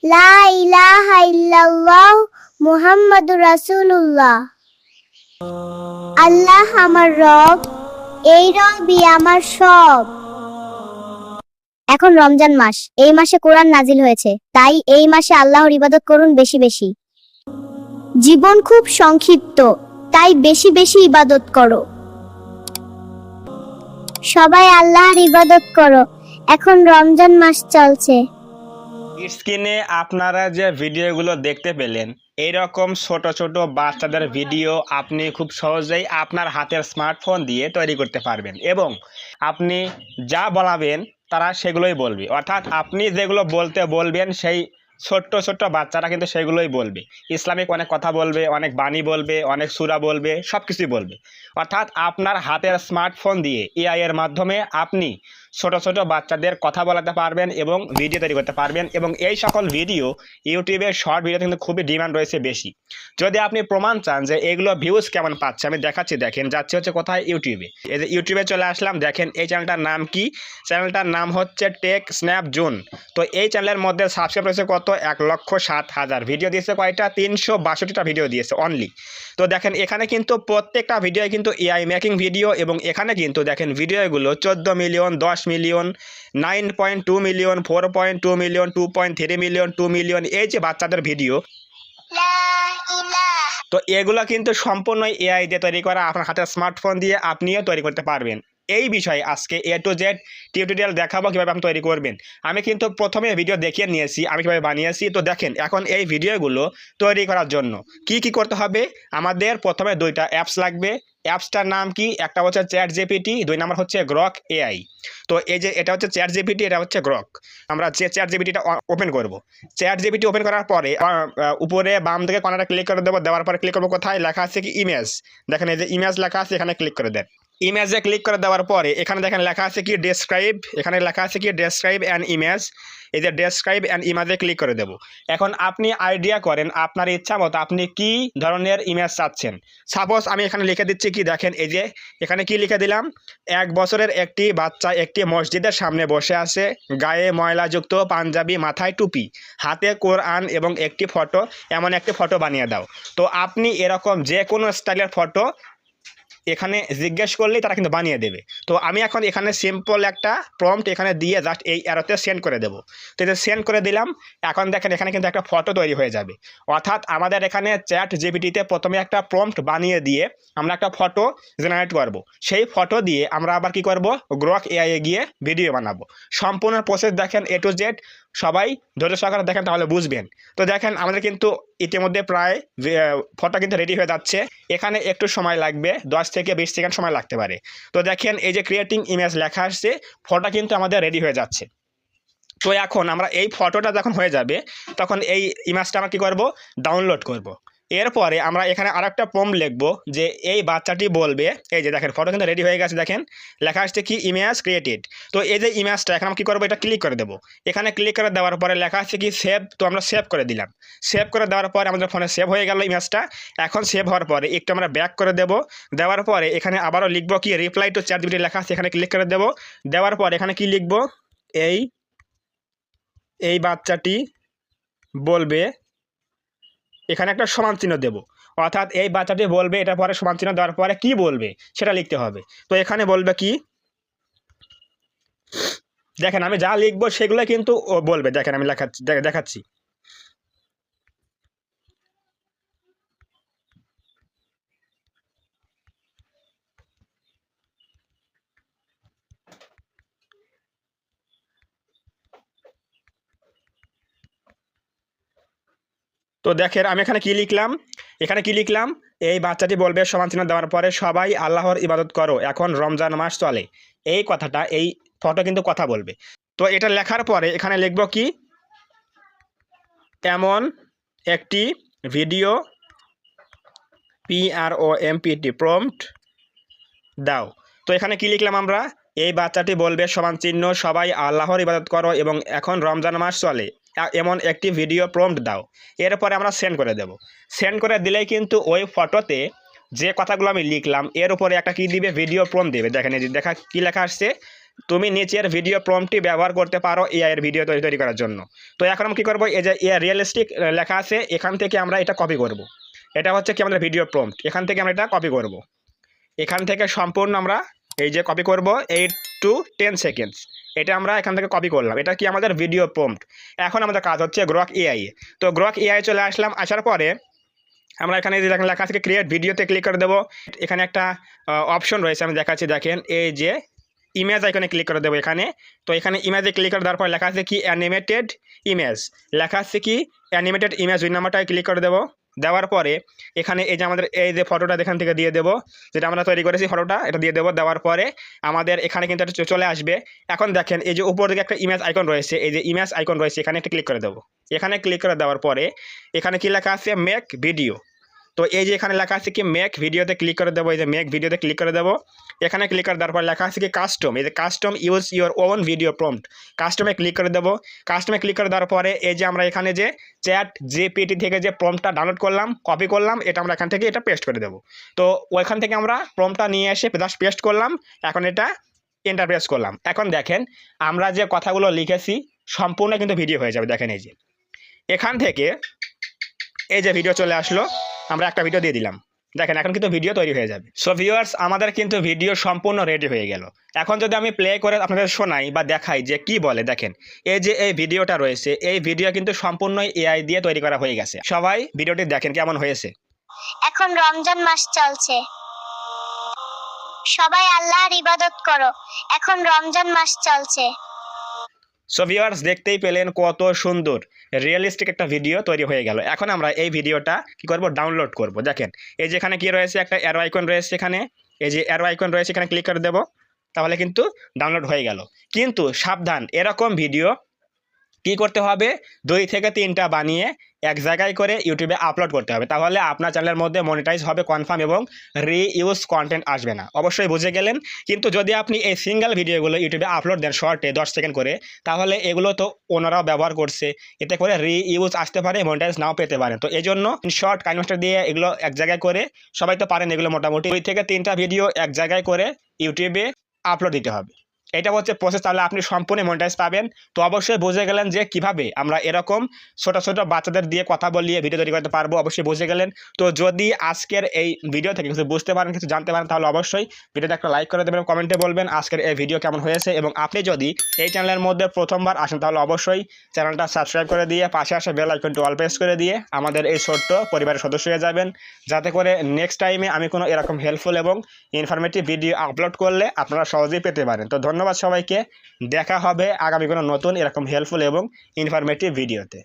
লা ইলাহা ইল্লাল্লাহ মুহাম্মাদুর রাসূলুল্লাহ। আল্লাহ আমার রব, এই রবই আমার সব। এখন রমজান মাস, এই মাসে কোরআন নাজিল হয়েছে, তাই এই মাসে আল্লাহর ইবাদত করুন বেশি বেশি। জীবন খুব সংক্ষিপ্ত, তাই বেশি বেশি ইবাদত করো। সবাই আল্লাহর ইবাদত করো, এখন রমজান মাস চলছে। স্ক্রিনে আপনারা যে ভিডিওগুলো দেখতে পেলেন, এইরকম ছোট ছোট বাচ্চাদের ভিডিও আপনি খুব সহজেই আপনার হাতের স্মার্টফোন দিয়ে তৈরি করতে পারবেন এবং আপনি যা বলাবেন তারা সেগুলোই বলবে, অর্থাৎ আপনি যেগুলো বলতে বলবেন সেই ছোট্ট ছোট্ট বাচ্চারা কিন্তু সেগুলোই বলবে। ইসলামিক অনেক কথা বলবে, অনেক বাণী বলবে, অনেক সূরা বলবে, সব কিছুই বলবে। অর্থাৎ আপনার হাতের স্মার্টফোন দিয়ে এআই এর মাধ্যমে আপনি ছোট ছোট বাচ্চাদের কথা বলাতে পারবেন এবং ভিডিও তৈরি করতে পারবেন এবং এই সকল ভিডিও ইউটিউবে শর্ট ভিডিও কিন্তু খুবই ডিমান্ড রয়েছে বেশি। যদি আপনি প্রমাণ চান যে এগুলো ভিউজ কেমন পাচ্ছে, আমি দেখাচ্ছি। দেখেন যাচ্ছে হচ্ছে কোথায়, ইউটিউবে। এই যে ইউটিউবে চলে আসলাম, দেখেন এই চ্যানেলটার নাম কি? চ্যানেলটার নাম হচ্ছে টেক স্ন্যাপ জোন। তো এই চ্যানেলের মধ্যে সাবস্ক্রাইব রয়েছে কত? 1,07,000। ভিডিও দিয়েছে কয়টা? 362টা ভিডিও দিয়েছে অনলি। তো দেখেন এখানে কিন্তু প্রত্যেকটা ভিডিও কিন্তু এআই মেকিং ভিডিও এবং এখানে কিন্তু দেখেন ভিডিওগুলো 14 million, 10 million, 9.2 million, 4.2 million, 2.3 million, 2 million, এই যে বাচ্চাদের ভিডিও। তো এগুলো কিন্তু সম্পূর্ণই এআই দিয়ে তৈরি করা। আপনার হাতের স্মার্টফোন দিয়ে আপনিও তৈরি করতে পারবেন। এই বিষয়ে আজকে A to Z টিউটোরিয়াল দেখাবো কীভাবে আপনি তৈরি করবেন। আমি কিন্তু প্রথমে ভিডিও দেখিয়ে নিয়েছি আমি কীভাবে বানিয়েছি। তো দেখেন এখন এই ভিডিওগুলো তৈরি করার জন্য কি কি করতে হবে। আমাদের প্রথমে দুইটা অ্যাপস লাগবে। অ্যাপসটার নাম কি? একটা হচ্ছে চ্যাট জিপিটি, 2 নম্বর হচ্ছে গ্রক এআই। তো এই যে এটা হচ্ছে চ্যাট জিপিটি, এটা হচ্ছে গ্রক। আমরা যে চ্যাট জিপিটিটা ওপেন করব। চ্যাট জিপিটি ওপেন করার পরে উপরে বাম দিকে কর্নারে ক্লিক করে দেবো। দেওয়ার পরে ক্লিক করবো কোথায়? লেখা আছে কি ইমেজ। দেখেন এই যে ইমেজ লেখা আছে, এখানে ক্লিক করে দেন। ইমেজে ক্লিক করে দেওয়ার পরে এখানে দেখেন লেখা আছে কি ডেসক্রাইব। এখানে লেখা আছে কি ডেসক্রাইব অ্যান ইমেজ। এই যে ডেসক্রাইব অ্যান ইমেজে ক্লিক করে দেবো। এখন আপনি আইডিয়া করেন আপনার ইচ্ছা মতো আপনি কি ধরনের ইমেজ চাচ্ছেন। সাপোজ আমি এখানে লিখে দিচ্ছি কি, দেখেন এই যে এখানে কি লিখে দিলাম, 1 বছরের একটি বাচ্চা একটি মসজিদের সামনে বসে আছে, গায়ে ময়লাযুক্ত পাঞ্জাবি, মাথায় টুপি, হাতে কোরআন এবং একটি ফটো, এমন একটি ফটো বানিয়ে দাও। তো আপনি এরকম যে কোনো স্টাইলের ফটো এখানে জিজ্ঞেস করলেই তারা কিন্তু বানিয়ে দেবে। তো আমি এখন এখানে সিম্পল একটা প্রম্পট এখানে দিয়ে জাস্ট এই অ্যারোতে সেন্ড করে দেবো। তো এটা সেন্ড করে দিলাম। এখন দেখেন এখানে কিন্তু একটা ফটো তৈরি হয়ে যাবে। অর্থাৎ আমাদের এখানে চ্যাট জিপিটিতে প্রথমে একটা প্রম্পট বানিয়ে দিয়ে আমরা একটা ফটো জেনারেট করব। সেই ফটো দিয়ে আমরা আবার কি করব, গ্রক এআইয়ে গিয়ে ভিডিও বানাবো। সম্পূর্ণ প্রসেস দেখেন A to Z, সবাই ধৈর্য সহকারে দেখেন তাহলে বুঝবেন। তো দেখেন আমাদের কিন্তু ইতিমধ্যে প্রায় ফটো কিন্তু রেডি হয়ে যাচ্ছে। এখানে একটু সময় লাগবে, 10 থেকে 20 সেকেন্ড সময় লাগতে পারে। তো দেখেন এই যে ক্রিয়েটিং ইমেজ লেখা আসছে, ফটো কিন্তু আমাদের রেডি হয়ে যাচ্ছে। তো এখন আমরা এই ফটোটা যখন হয়ে যাবে তখন এই ইমেজটা আমরা কী করবো, ডাউনলোড করব। এরপরে আমরা এখানে আরেকটা প্রম্পট লিখবো যে এই বাচ্চাটি বলবে, এই যে দেখেন ফটো কিন্তু রেডি হয়ে গেছে, দেখেন লেখা আসছে কি ইমেজ ক্রিয়েটেড। তো এই যে ইমেজটা এখন আমরা কী করবো, এটা ক্লিক করে দেবো। এখানে ক্লিক করে দেওয়ার পরে লেখা আছে কি সেভ। তো আমরা সেভ করে দিলাম। সেভ করে দেওয়ার পরে আমাদের ফোনে সেভ হয়ে গেল ইমেজটা। এখন সেভ হওয়ার পরে একটু আমরা ব্যাক করে দেবো। দেওয়ার পরে এখানে আবারও লিখবো কি রিপ্লাই টু চ্যাট জিপিটি লেখা আছে, এখানে ক্লিক করে দেবো। দেওয়ার পর এখানে কি লিখবো, এই বাচ্চাটি বলবে, এখানে একটা সমান চিহ্ন দেব। অর্থাৎ এই বাচ্চাটি বলবে, এটা পরে সমান চিহ্ন দেওয়ার পরে কি বলবে সেটা লিখতে হবে। তো এখানে বলবে কি, দেখেন আমি যা লিখবো সেগুলো কিন্তু ও বলবে। দেখেন আমি দেখাচ্ছি। তো দেখেন আমি এখানে কি লিখলাম, এই বাচ্চাটি বলবে সমান চিহ্ন দেওয়ার পরে সবাই আল্লাহর ইবাদত করো, এখন রমজান মাস চলে। এই কথাটা, এই ফটো কিন্তু কথা বলবে। তো এটা লেখার পরে এখানে লিখবো কি, এমন একটি ভিডিও PROMPT প্রম্পট দাও। তো এখানে কি লিখলাম আমরা, এই বাচ্চাটি বলবে সমান চিহ্ন সবাই আল্লাহর ইবাদত করো এবং এখন রমজান মাস চলে, এমন একটি ভিডিও প্রম্পট দাও। এরপরে আমরা সেন্ড করে দেব। সেন্ড করে দিলেই কিন্তু ওই ফটোতে যে কথাগুলো আমি লিখলাম এর উপরে একটা কি দিবে, ভিডিও প্রম্পট দেবে। দেখেন এই যে কি লেখা আসছে, তুমি নিচের ভিডিও প্রম্পটটি ব্যবহার করতে পারো এআই এর ভিডিও তৈরি করার জন্য। তো এখন আমরা কী করবো, এই যে এআই রিয়েলিস্টিক লেখা আছে, এখান থেকে আমরা এটা কপি করব। এটা হচ্ছে কি আমাদের ভিডিও প্রম্পট, এখান থেকে আমরা এটা কপি করব। এখান থেকে সম্পূর্ণ আমরা এই যে কপি করব 8 to 10 সেকেন্ডস, এটা আমরা এখান থেকে কপি করলাম। এটা কি আমাদের ভিডিও প্রম্পট। এখন আমাদের কাজ হচ্ছে গ্রক এআই। তো গ্রক এআই চলে আসলাম, আসার পরে আমরা এখানে যে দেখেন লেখা আছে ক্রিয়েট ভিডিওতে ক্লিক করে দেবো। এখানে একটা অপশন রয়েছে, আমি দেখাচ্ছি, দেখেন এই যে ইমেজ আইকনে ক্লিক করে দেবো এখানে। তো এখানে ইমেজে ক্লিক করে দেওয়ার পর লেখা আছে কি অ্যানিমেটেড ইমেজ, লেখা আছে কি অ্যানিমেটেড ইমেজ, ওই নাম্বারটায় ক্লিক করে দেবো। দেওয়ার পরে এখানে এই যে আমাদের এই যে ফটোটা এখান থেকে দিয়ে দেবো, যেটা আমরা তৈরি করেছি ফটোটা, এটা দিয়ে দেবো। দেওয়ার পরে আমাদের এখানে কিন্তু এটা চলে আসবে। এখন দেখেন এই যে উপর দিকে একটা ইমেজ আইকন রয়েছে, এই যে ইমেজ আইকন রয়েছে, এখানে একটা ক্লিক করে দেবো। এখানে ক্লিক করে দেওয়ার পরে এখানে কি লেখা আছে মেক ভিডিও। তো এই যে এখানে লেখা আছে কি মেক ভিডিওতে ক্লিক করে দেবো, এই যে মেক ভিডিওতে ক্লিক করে দেবো। এখানে ক্লিক করে দেওয়ার পর লেখা আছে কি কাস্টম, এই যে custom use your own video prompt, কাস্টমে ক্লিক করে দেবো। কাস্টমে ক্লিক করে দেওয়ার পরে এই যে আমরা এখানে যে চ্যাট জিপিটি থেকে যে প্রম্পটটা ডাউনলোড করলাম, কপি করলাম, এটা আমরা এখান থেকে এটা পেস্ট করে দেবো। তো ওইখান থেকে আমরা প্রম্পটটা নিয়ে এসে জাস্ট পেস্ট করলাম, এখন এটা এন্টার প্রেস করলাম। এখন দেখেন আমরা যে কথাগুলো লিখেছি সম্পূর্ণ কিন্তু ভিডিও হয়ে যাবে। দেখেন এই যে এখান থেকে এই যে ভিডিও চলে আসলো, আমরা একটা ভিডিও দিয়ে দিলাম, দেখেন এখন কিন্তু ভিডিও তৈরি হয়ে যাবে। সো ভিউয়ার্স, আমাদের কিন্তু ভিডিও সম্পূর্ণ রেডি হয়ে গেল। এখন যদি আমি প্লে করে আপনাদের শোনাই বা দেখাই যে কি বলে, দেখেন এই যে এই ভিডিওটা রয়েছে, এই ভিডিও কিন্তু সম্পূর্ণই এআই দিয়ে তৈরি করা হয়ে গেছে। সবাই ভিডিওটি দেখেন কেমন হয়েছে। এখন রমজান মাস চলছে, সবাই আল্লাহর ইবাদত করো, এখন রমজান মাস চলছে। সো ভিউয়ার্স, দেখতেই পেলেন কত সুন্দর রিয়েলিস্টিক একটা ভিডিও তৈরি হয়ে গেল। এখন আমরা এই ভিডিওটা কি করব, ডাউনলোড করব। দেখেন এই যে এখানে কি রয়েছে, একটা অ্যারো আইকন রয়েছে, এখানে এই যে অ্যারো আইকন রয়েছে, এখানে ক্লিক করে দেব, তাহলে কিন্তু ডাউনলোড হয়ে গেল। কিন্তু সাবধান, এরকম ভিডিও কি করতে হবে, 2 থেকে 3টা বানিয়ে এক জায়গায় করে ইউটিউবে আপলোড করতে হবে, তাহলে আপনার চ্যানেলের মধ্যে মনিটাইজ হবে কনফার্ম এবং রিইউজ কন্টেন্ট আসবে না। অবশ্যই বুঝে গেলেন। কিন্তু যদি আপনি এই সিঙ্গেল ভিডিওগুলো ইউটিউবে আপলোড দেন শর্টে 10 সেকেন্ড করে, তাহলে এগুলো তো ওনারাও ব্যবহার করছে, এতে করে রিইউজ আসতে পারে, মনিটাইজ নাও পেতে পারেন। তো এই জন্য শর্ট কাইনমাস্টার দিয়ে এগুলো এক জায়গায় করে, সবাই তো পারেন এগুলো, মোটামুটি 2 থেকে 3টা ভিডিও এক জায়গায় করে ইউটিউবে আপলোড দিতে হবে। এটা হচ্ছে প্রসেস, তাহলে আপনি সম্পূর্ণ মনিটাইজ পাবেন। তো অবশ্যই বুঝে গেলেন যে কিভাবে আমরা এরকম ছোট ছোট বাচ্চাদের দিয়ে কথা বলিয়ে ভিডিও তৈরি করতে পারবো, অবশ্যই বুঝে গেলেন। তো যদি আজকের এই ভিডিও থেকে কিছু বুঝতে পারেন, কিছু জানতে পারেন, তাহলে অবশ্যই ভিডিওতে একটা লাইক করে দেবেন, কমেন্টে বলবেন আজকের এই ভিডিও কেমন হয়েছে। এবং আপনি যদি এই চ্যানেলের মধ্যে প্রথমবার আসেন, তাহলে অবশ্যই চ্যানেলটা সাবস্ক্রাইব করে দিয়ে পাশে আসে বেল আইকনটি অল প্রেস করে দিয়ে আমাদের এই ছোট্ট পরিবারের সদস্য হয়ে যাবেন, যাতে করে নেক্সট টাইমে আমি কোনো এরকম হেল্পফুল এবং ইনফরমেটিভ ভিডিও আপলোড করলে আপনারা সহজেই পেতে পারেন। তো ধন্যবাদ সবাইকে, দেখা হবে আগামী কোনো নতুন এরকম হেল্পফুল এবং ইনফরমেটিভ ভিডিওতে।